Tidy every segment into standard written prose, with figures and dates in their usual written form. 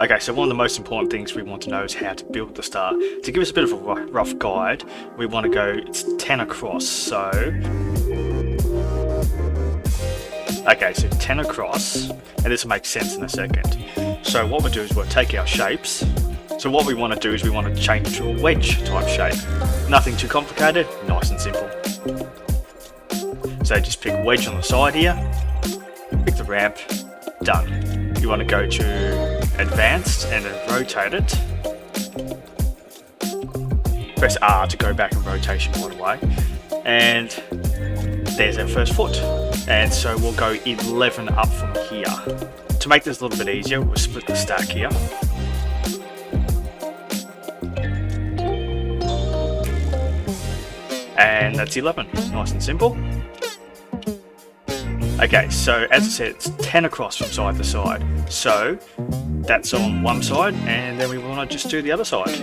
Okay, so one of the most important things we want to know is how to build the star. To give us a bit of a rough guide, we want to go, it's 10 across, so... Okay, so 10 across, and this will make sense in a second. So what we'll do is we'll take our shapes. So what we want to do is we want to change it to a wedge type shape. Nothing too complicated, nice and simple. So just pick wedge on the side here, pick the ramp, done. You want to go to advanced and then rotate it. Press R to go back in rotation right away. And there's our first foot. And so we'll go 11 up from here. To make this a little bit easier, we'll split the stack here. And that's 11, nice and simple. Okay, so as I said, it's 10 across from side to side. So that's on one side, and then we want to just do the other side.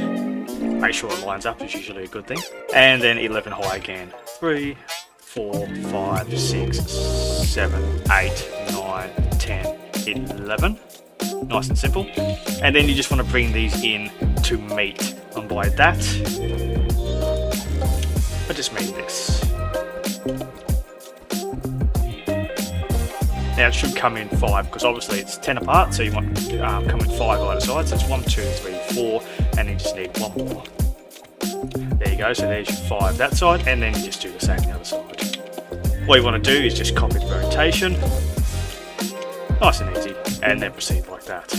Make sure it lines up is usually a good thing. And then 11 high again. 3, 4, 5, 6, 7, 8, 9, 10, 11. Nice and simple. And then you just want to bring these in to meet. And by that, I just mean this. Now it should come in 5 because obviously it's 10 apart, so you want to come in 5 either side. So it's 1, 2, 3, 4, and you just need one more. There you go, so there's your 5 that side, and then you just do the same the other side. What you want to do is just copy the rotation, nice and easy, and then proceed like that.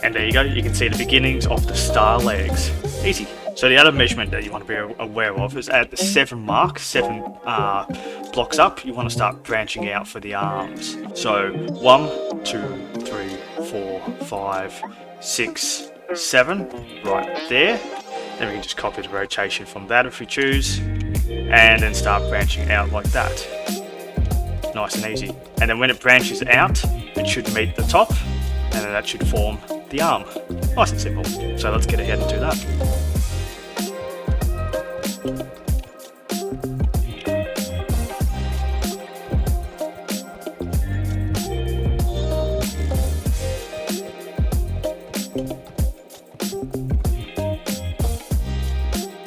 And there you go, you can see the beginnings of the star legs. Easy. So the other measurement that you want to be aware of is at the 7 mark, 7 blocks up, you want to start branching out for the arms. So 1, 2, 3, 4, 5, 6, 7, right there. Then we can just copy the rotation from that if we choose, and then start branching out like that. Nice and easy. And then when it branches out, it should meet the top, and then that should form the arm. Nice and simple. So let's get ahead and do that.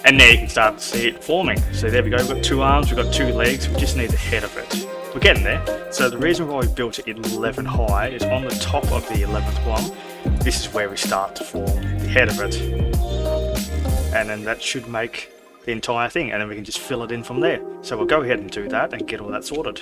And there you can start to see it forming. So there we go, we've got 2 arms, we've got 2 legs, we just need the head of it. We're getting there. So the reason why we built it 11 high is on the top of the 11th one, this is where we start to form the head of it. And then that should make the entire thing, and then we can just fill it in from there. So we'll go ahead and do that and get all that sorted.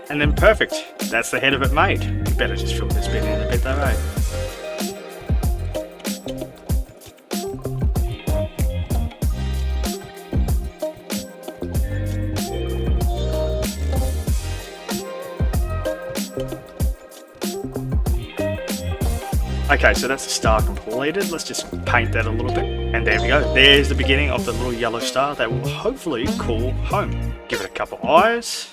And then perfect, that's the head of it made. You better just fill this bit in a bit though, eh? Okay, so that's the star completed. Let's just paint that a little bit. And there we go. There's the beginning of the little yellow star that will hopefully call home. Give it a couple eyes.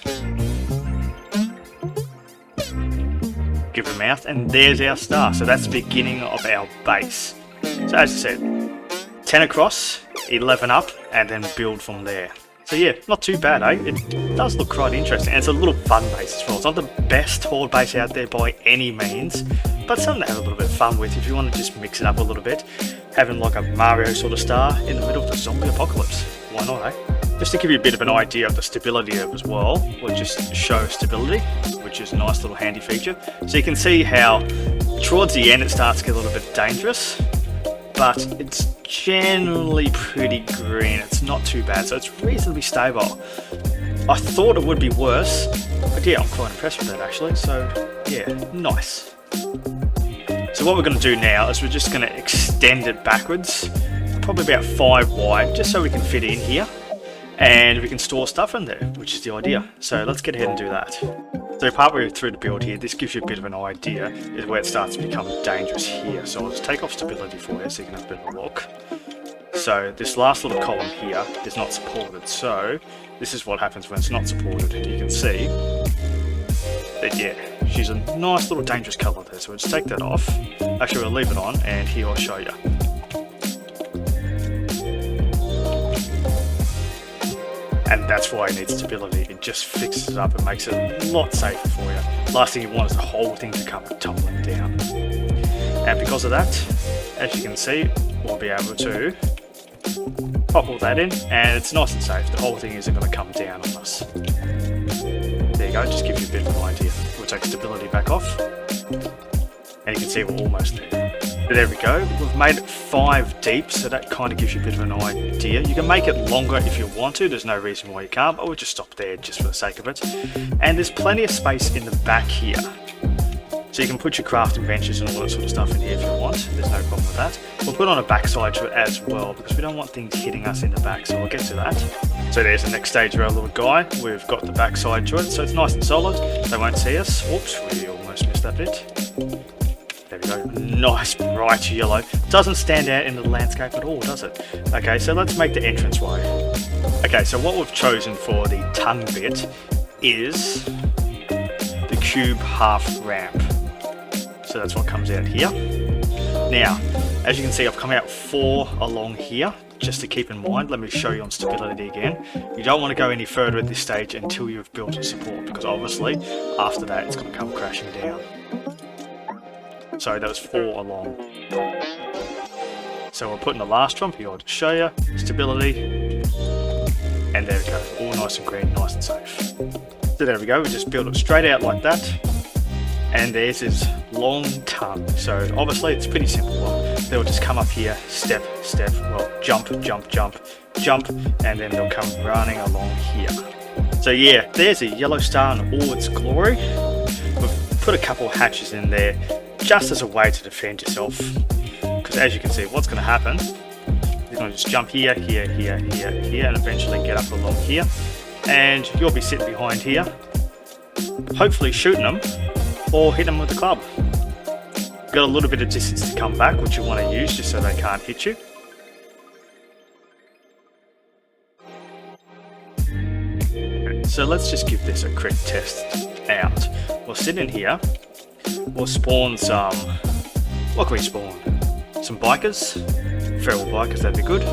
Give it a mouth, and there's our star. So that's the beginning of our base. So as I said, 10 across, 11 up, and then build from there. So yeah, not too bad, eh? It does look quite interesting, and it's a little fun base as well. It's not the best Horde base out there by any means, but something to have a little bit of fun with if you want to just mix it up a little bit. Having like a Mario sort of star in the middle of the zombie apocalypse. Why not, eh? Just to give you a bit of an idea of the stability of it as well, we'll just show stability, which is a nice little handy feature. So you can see how towards the end it starts to get a little bit dangerous, but it's generally pretty green. It's not too bad, so it's reasonably stable. I thought it would be worse, but yeah, I'm quite impressed with that actually. So yeah, nice. So So what we're going to do now is we're just going to extend it backwards, probably about 5 wide, just so we can fit in here. And we can store stuff in there, which is the idea. So let's get ahead and do that. So partway through the build here, this gives you a bit of an idea is where it starts to become dangerous here. So I'll just take off stability for you so you can have a bit of a look. So this last little column here is not supported. So this is what happens when it's not supported. You can see that, yeah, she's a nice little dangerous colour there. So we'll just take that off. Actually, we'll leave it on, and here I'll show you. And that's why it needs stability. It just fixes it up and makes it a lot safer for you. Last thing you want is the whole thing to come tumbling down. And because of that, as you can see, we'll be able to pop all that in, and it's nice and safe. The whole thing isn't going to come down on us. There you go, just gives you a bit of an idea. We'll take stability back off, and you can see we're almost there. But there we go, we've made it 5 deep, so that kind of gives you a bit of an idea. You can make it longer if you want to, there's no reason why you can't, but we'll just stop there just for the sake of it. And there's plenty of space in the back here. So you can put your crafting benches and all that sort of stuff in here if you want, there's no problem with that. We'll put on a backside to it as well, because we don't want things hitting us in the back, so we'll get to that. So there's the next stage of our little guy. We've got the backside to it, so it's nice and solid. They won't see us. Oops, we almost missed that bit. There we go, nice bright yellow. Doesn't stand out in the landscape at all, does it? Okay, so let's make the entranceway. Okay, so what we've chosen for the tongue bit is the cube half ramp. So that's what comes out here. Now, as you can see, I've come out 4 along here, just to keep in mind. Let me show you on stability again. You don't want to go any further at this stage until you've built a support, because obviously, after that, it's going to come crashing down. So that was 4 along. So we're putting the last one here to show you. Stability. And there we go. All nice and green, nice and safe. So there we go. We just build it straight out like that. And there's his long tongue. So obviously it's a pretty simple one. They'll just come up here, step, step, well, jump, jump, jump, jump, and then they'll come running along here. So yeah, there's a yellow star in all its glory. We've put a couple of hatches in there, just as a way to defend yourself, because as you can see, what's going to happen, you're going to just jump here, here, here, here, here, and eventually get up along here, and you'll be sitting behind here, hopefully shooting them, or hitting them with the club. You've got a little bit of distance to come back, which you want to use just so they can't hit you. So let's just give this a quick test out. We'll sit in here. We'll spawn some, what can we spawn? Some bikers, feral bikers, that'd be good.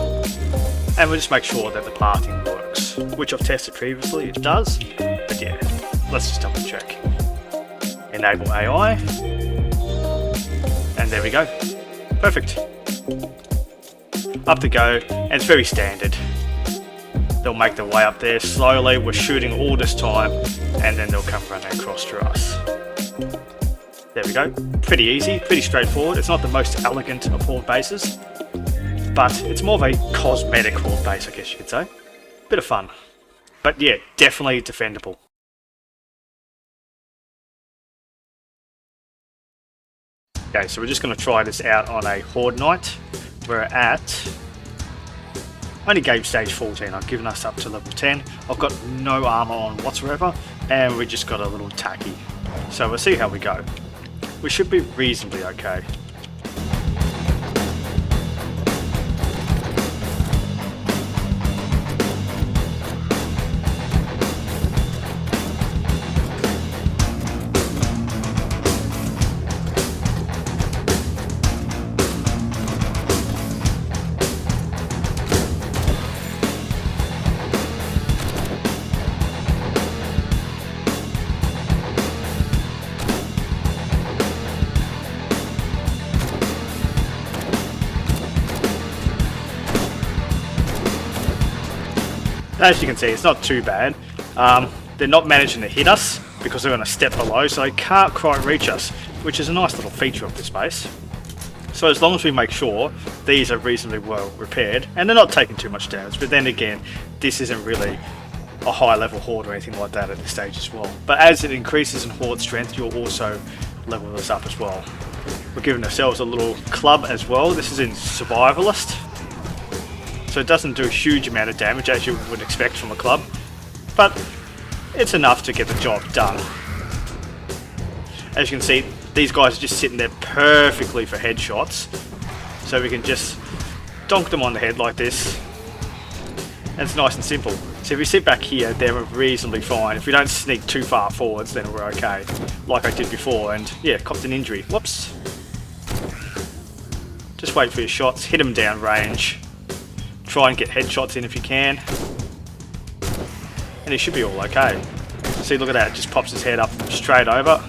And we'll just make sure that the pathing works, which I've tested previously, it does. But yeah, let's just double check. Enable AI. And there we go. Perfect. Up to go, and it's very standard. They'll make their way up there slowly, we're shooting all this time, and then they'll come running across to us. There we go, pretty easy, pretty straightforward. It's not the most elegant of horde bases, but it's more of a cosmetic horde base, I guess you could say. Bit of fun, but yeah, definitely defendable. Okay, so we're just going to try this out on a Horde Night. We're at only game stage 14, I've given us up to level 10. I've got no armor on whatsoever, and we just got a little tacky. So we'll see how we go. We should be reasonably okay. As you can see, it's not too bad. They're not managing to hit us because they're going to step below, so they can't quite reach us, which is a nice little feature of this base. So as long as we make sure these are reasonably well repaired, and they're not taking too much damage, but then again, this isn't really a high level horde or anything like that at this stage as well. But as it increases in horde strength, you'll also level this up as well. We're giving ourselves a little club as well. This is in Survivalist, so it doesn't do a huge amount of damage as you would expect from a club, but it's enough to get the job done. As you can see, these guys are just sitting there perfectly for headshots, so we can just donk them on the head like this, and it's nice and simple. So if we sit back here, they're reasonably fine. If we don't sneak too far forwards, then we're okay, like I did before, and yeah, copped an injury. Whoops. Just wait for your shots, hit them down range, try and get headshots in if you can, and it should be all okay. See, look at that, it just pops his head up straight over.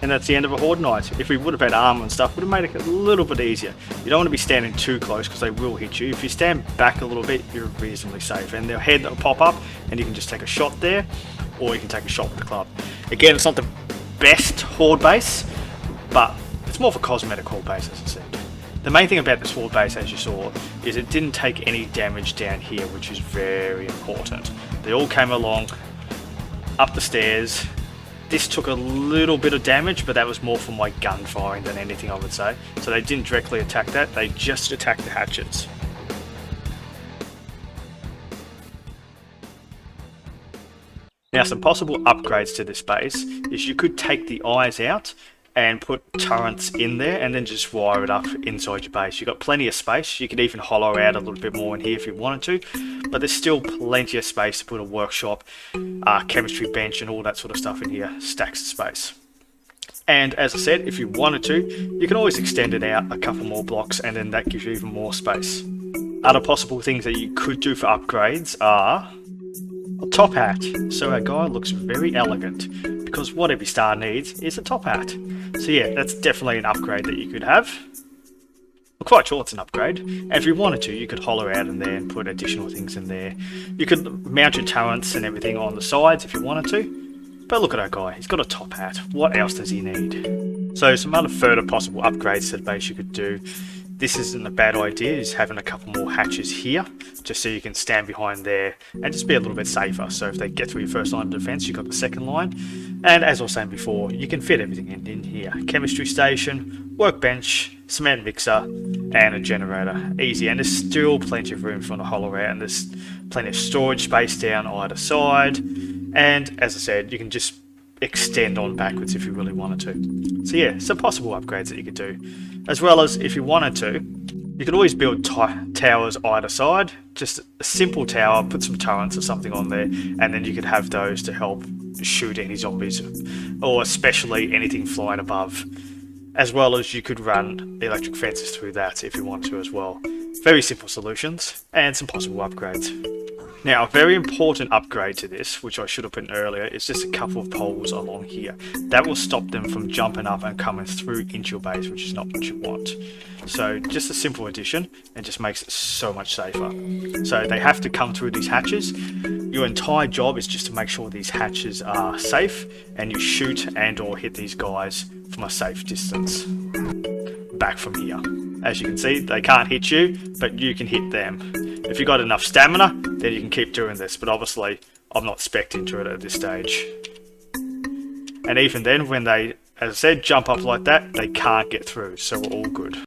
And that's the end of a Horde Night. If we would have had armor and stuff, would have made it a little bit easier. You don't want to be standing too close because they will hit you. If you stand back a little bit, you're reasonably safe. And their head will pop up and you can just take a shot there, or you can take a shot with the club. Again, it's not the best Horde base, but it's more of a cosmetic Horde base, as I said. The main thing about this Horde base, as you saw, is it didn't take any damage down here, which is very important. They all came along up the stairs. This took a little bit of damage, but that was more from my gun firing than anything, I would say. So they didn't directly attack that, they just attacked the hatches. Now, some possible upgrades to this base is you could take the eyes out and put turrets in there and then just wire it up inside your base. You've got plenty of space. You could even hollow out a little bit more in here if you wanted to, but there's still plenty of space to put a workshop, chemistry bench and all that sort of stuff in here. Stacks of space. And as I said, if you wanted to, you can always extend it out a couple more blocks and then that gives you even more space. Other possible things that you could do for upgrades are a top hat. So our guy looks very elegant, because what every star needs is a top hat. So yeah, that's definitely an upgrade that you could have. I'm quite sure it's an upgrade. And if you wanted to, you could hollow out in there and put additional things in there. You could mount your turrets and everything on the sides if you wanted to. But look at our guy, he's got a top hat. What else does he need? So some other further possible upgrades to the base you could do. This isn't a bad idea, is having a couple more hatches here, just so you can stand behind there and just be a little bit safer. So if they get through your first line of defense, you've got the second line. And as I was saying before, you can fit everything in here. Chemistry station, workbench, cement mixer, and a generator. Easy, and there's still plenty of room for the hollow out, and there's plenty of storage space down either side. And as I said, you can just extend on backwards if you really wanted to. So yeah, some possible upgrades that you could do. As well as, if you wanted to, you could always build towers either side. Just a simple tower, put some turrets or something on there, and then you could have those to help shoot any zombies, or especially anything flying above. As well as you could run electric fences through that if you want to as well. Very simple solutions, and some possible upgrades. Now, a very important upgrade to this, which I should have put in earlier, is just a couple of poles along here. That will stop them from jumping up and coming through into your base, which is not what you want. So just a simple addition, and just makes it so much safer. So they have to come through these hatches. Your entire job is just to make sure these hatches are safe, and you shoot and or hit these guys from a safe distance back from here. As you can see, they can't hit you, but you can hit them. If you've got enough stamina, then you can keep doing this, but obviously I'm not spec'ing to it at this stage. And even then, when they, as I said, jump up like that, they can't get through, so we're all good.